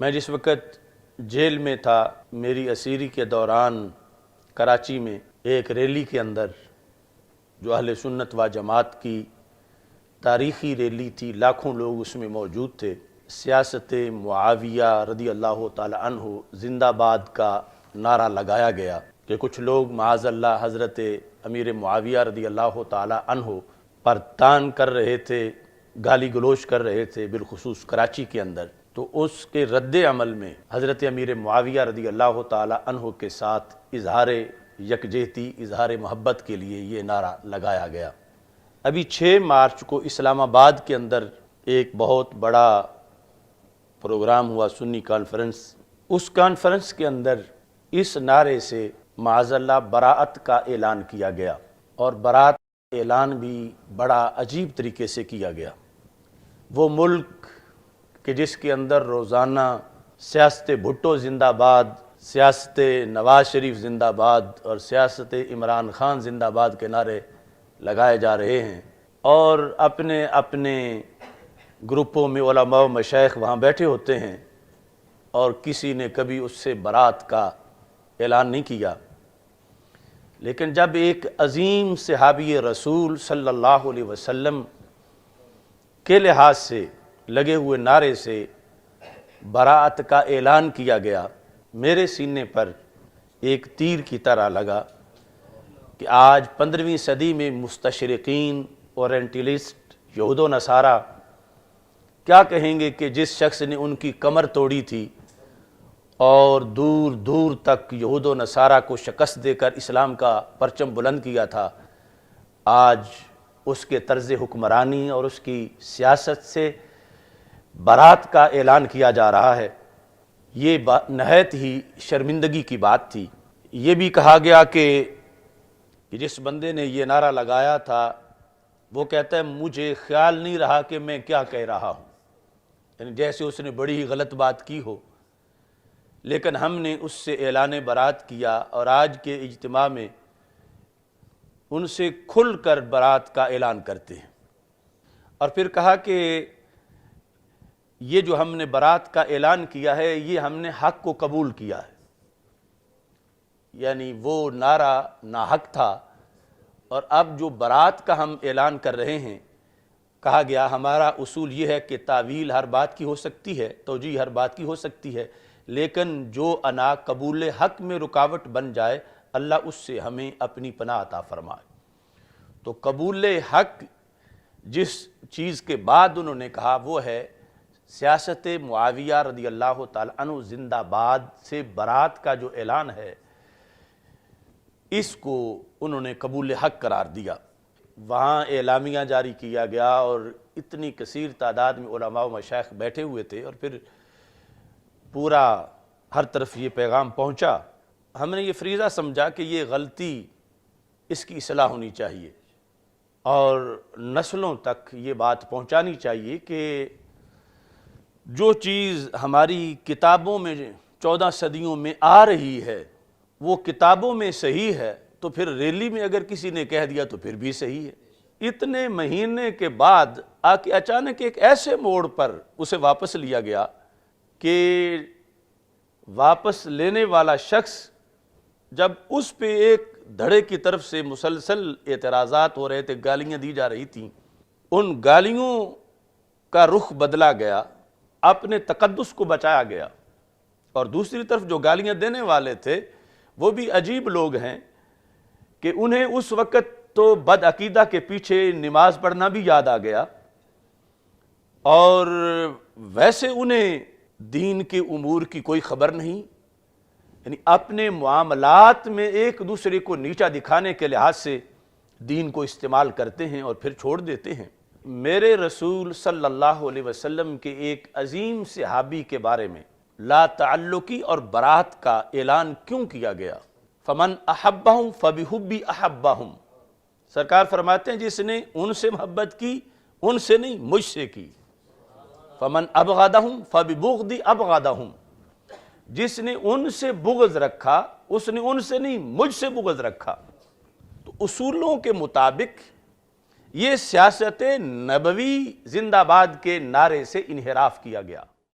میں جس وقت جیل میں تھا، میری اسیری کے دوران کراچی میں ایک ریلی کے اندر جو اہل سنت و جماعت کی تاریخی ریلی تھی، لاکھوں لوگ اس میں موجود تھے، سیاست معاویہ رضی اللہ تعالی عنہ زندہ باد کا نعرہ لگایا گیا کہ کچھ لوگ معاذ اللہ حضرت امیر معاویہ رضی اللہ تعالی عنہ پر تان کر رہے تھے، گالی گلوچ کر رہے تھے، بالخصوص کراچی کے اندر۔ تو اس کے رد عمل میں حضرت امیر معاویہ رضی اللہ تعالی عنہ کے ساتھ اظہار یکجہتی، اظہار محبت کے لیے یہ نعرہ لگایا گیا۔ ابھی 6 مارچ کو اسلام آباد کے اندر ایک بہت بڑا پروگرام ہوا، سنی کانفرنس۔ اس کانفرنس کے اندر اس نعرے سے معاذ اللہ براءت کا اعلان کیا گیا، اور براءت کا اعلان بھی بڑا عجیب طریقے سے کیا گیا۔ وہ ملک کہ جس کے اندر روزانہ سیاست بھٹو زندہ باد، سیاست نواز شریف زندہ باد اور سیاست عمران خان زندہ باد کے نعرے لگائے جا رہے ہیں، اور اپنے اپنے گروپوں میں علماء و مشائخ وہاں بیٹھے ہوتے ہیں، اور کسی نے کبھی اس سے برات کا اعلان نہیں کیا۔ لیکن جب ایک عظیم صحابی رسول صلی اللہ علیہ وسلم کے لحاظ سے لگے ہوئے نعرے سے براءت کا اعلان کیا گیا، میرے سینے پر ایک تیر کی طرح لگا کہ آج 15ویں صدی میں مستشرقین، اورینٹلسٹ، یہود و نصارہ کیا کہیں گے کہ جس شخص نے ان کی کمر توڑی تھی اور دور دور تک یہود و نصارہ کو شکست دے کر اسلام کا پرچم بلند کیا تھا، آج اس کے طرز حکمرانی اور اس کی سیاست سے برات کا اعلان کیا جا رہا ہے۔ یہ نہایت ہی شرمندگی کی بات تھی۔ یہ بھی کہا گیا کہ جس بندے نے یہ نعرہ لگایا تھا وہ کہتا ہے مجھے خیال نہیں رہا کہ میں کیا کہہ رہا ہوں، یعنی جیسے اس نے بڑی ہی غلط بات کی ہو۔ لیکن ہم نے اس سے اعلان برات کیا، اور آج کے اجتماع میں ان سے کھل کر برات کا اعلان کرتے ہیں۔ اور پھر کہا کہ یہ جو ہم نے برات کا اعلان کیا ہے، یہ ہم نے حق کو قبول کیا ہے، یعنی وہ نعرہ ناحق تھا، اور اب جو برات کا ہم اعلان کر رہے ہیں، کہا گیا ہمارا اصول یہ ہے کہ تعویل ہر بات کی ہو سکتی ہے، توجیہ ہر بات کی ہو سکتی ہے، لیکن جو انا قبول حق میں رکاوٹ بن جائے، اللہ اس سے ہمیں اپنی پناہ عطا فرمائے۔ تو قبول حق جس چیز کے بعد انہوں نے کہا وہ ہے سیاست معاویہ رضی اللہ تعالی عنہ زندہ باد سے برات کا جو اعلان ہے، اس کو انہوں نے قبول حق قرار دیا۔ وہاں اعلامیہ جاری کیا گیا، اور اتنی کثیر تعداد میں علماء و مشائخ بیٹھے ہوئے تھے، اور پھر پورا ہر طرف یہ پیغام پہنچا۔ ہم نے یہ فریضہ سمجھا کہ یہ غلطی، اس کی اصلاح ہونی چاہیے، اور نسلوں تک یہ بات پہنچانی چاہیے کہ جو چیز ہماری کتابوں میں 14 صدیوں میں آ رہی ہے وہ کتابوں میں صحیح ہے، تو پھر ریلی میں اگر کسی نے کہہ دیا تو پھر بھی صحیح ہے۔ اتنے مہینے کے بعد آ کے اچانک ایک ایسے موڑ پر اسے واپس لیا گیا کہ واپس لینے والا شخص جب اس پہ ایک دھڑے کی طرف سے مسلسل اعتراضات ہو رہے تھے، گالیاں دی جا رہی تھیں، ان گالیوں کا رخ بدلا گیا، اپنے تقدس کو بچایا گیا، اور دوسری طرف جو گالیاں دینے والے تھے وہ بھی عجیب لوگ ہیں کہ انہیں اس وقت تو بد عقیدہ کے پیچھے نماز پڑھنا بھی یاد آ گیا، اور ویسے انہیں دین کے امور کی کوئی خبر نہیں، یعنی اپنے معاملات میں ایک دوسرے کو نیچا دکھانے کے لحاظ سے دین کو استعمال کرتے ہیں اور پھر چھوڑ دیتے ہیں۔ میرے رسول صلی اللہ علیہ وسلم کے ایک عظیم صحابی کے بارے میں لا تعلقی اور برات کا اعلان کیوں کیا گیا؟ فمن احبہم فبحبی احبہم، سرکار فرماتے ہیں جس نے ان سے محبت کی، ان سے نہیں مجھ سے کی۔ فمن ابغضہم فببغضی ابغضہم، جس نے ان سے بغض رکھا اس نے ان سے نہیں مجھ سے بغض رکھا۔ تو اصولوں کے مطابق یہ سیاست نبوی زندہ باد کے نعرے سے انحراف کیا گیا۔